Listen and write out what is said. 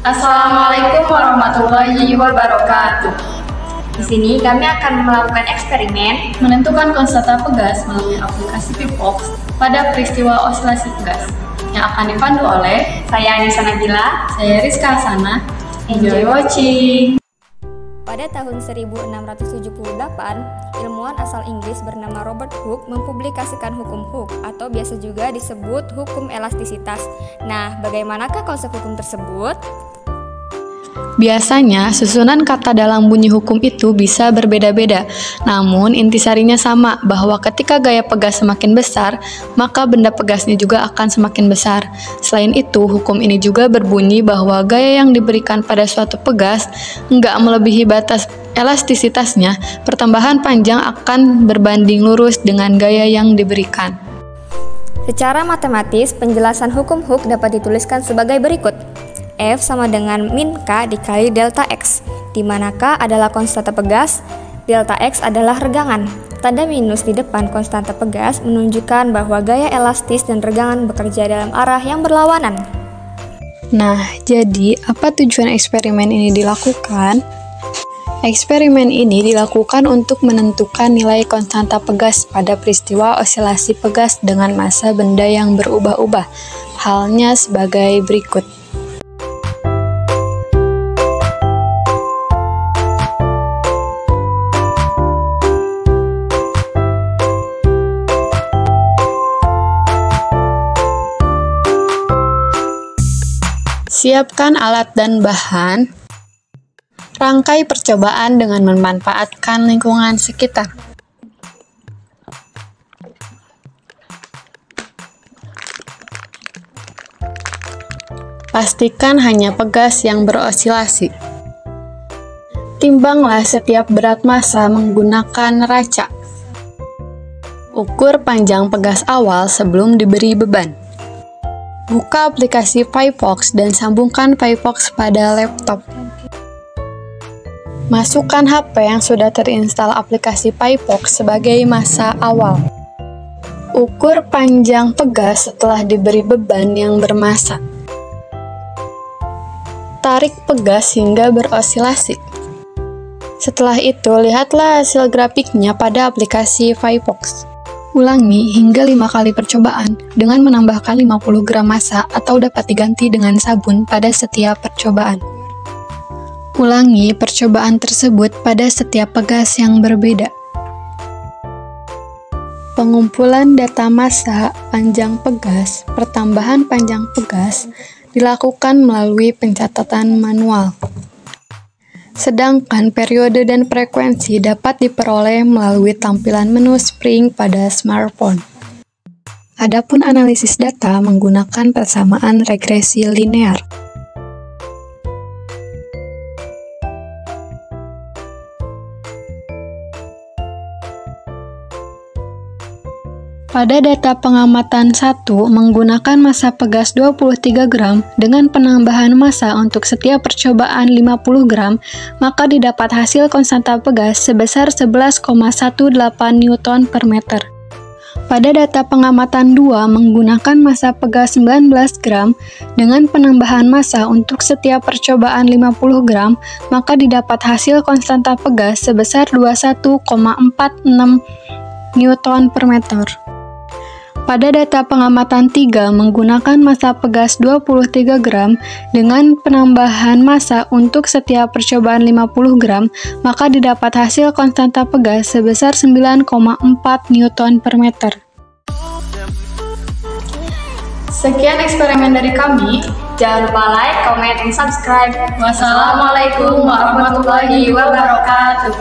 Assalamualaikum warahmatullahi wabarakatuh. Di sini kami akan melakukan eksperimen menentukan konstanta pegas melalui aplikasi Pivox pada peristiwa osilasi pegas yang akan dipandu oleh saya Anissa Nabila, saya Rizka Hasana. Enjoy watching. Pada tahun 1678, ilmuwan asal Inggris bernama Robert Hooke mempublikasikan hukum Hooke atau biasa juga disebut hukum elastisitas. Nah, bagaimanakah konsep hukum tersebut? Biasanya, susunan kata dalam bunyi hukum itu bisa berbeda-beda, namun intisarinya sama, bahwa ketika gaya pegas semakin besar, maka benda pegasnya juga akan semakin besar. Selain itu, hukum ini juga berbunyi bahwa gaya yang diberikan pada suatu pegas enggak melebihi batas elastisitasnya, pertambahan panjang akan berbanding lurus dengan gaya yang diberikan. Secara matematis, penjelasan hukum Hooke dapat dituliskan sebagai berikut. F sama dengan min K dikali delta X, di mana K adalah konstanta pegas, delta X adalah regangan. Tanda minus di depan konstanta pegas menunjukkan bahwa gaya elastis dan regangan bekerja dalam arah yang berlawanan. Nah, jadi apa tujuan eksperimen ini dilakukan? Eksperimen ini dilakukan untuk menentukan nilai konstanta pegas pada peristiwa osilasi pegas dengan massa benda yang berubah-ubah. Halnya sebagai berikut. Siapkan alat dan bahan. Rangkai percobaan dengan memanfaatkan lingkungan sekitar. Pastikan hanya pegas yang berosilasi. Timbanglah setiap berat massa menggunakan neraca. Ukur panjang pegas awal sebelum diberi beban. Buka aplikasi Pivox dan sambungkan Pivox pada laptop. Masukkan HP yang sudah terinstal aplikasi Pivox sebagai massa awal. Ukur panjang pegas setelah diberi beban yang bermassa. Tarik pegas hingga berosilasi. Setelah itu, lihatlah hasil grafiknya pada aplikasi Pivox. Ulangi hingga 5 kali percobaan dengan menambahkan 50 gram massa atau dapat diganti dengan sabun pada setiap percobaan. Ulangi percobaan tersebut pada setiap pegas yang berbeda. Pengumpulan data massa panjang pegas, pertambahan panjang pegas dilakukan melalui pencatatan manual. Sedangkan periode dan frekuensi dapat diperoleh melalui tampilan menu Spring pada smartphone. Adapun analisis data menggunakan persamaan regresi linear. Pada data pengamatan 1 menggunakan massa pegas 23 gram dengan penambahan massa untuk setiap percobaan 50 gram, maka didapat hasil konstanta pegas sebesar 11,18 Newton per meter. Pada data pengamatan 2 menggunakan massa pegas 19 gram dengan penambahan massa untuk setiap percobaan 50 gram, maka didapat hasil konstanta pegas sebesar 21,46 Newton per meter. Pada data pengamatan 3 menggunakan massa pegas 23 gram dengan penambahan massa untuk setiap percobaan 50 gram, maka didapat hasil konstanta pegas sebesar 9,4 Newton per meter. Sekian eksperimen dari kami. Jangan lupa like, comment, dan subscribe. Wassalamualaikum warahmatullahi wabarakatuh.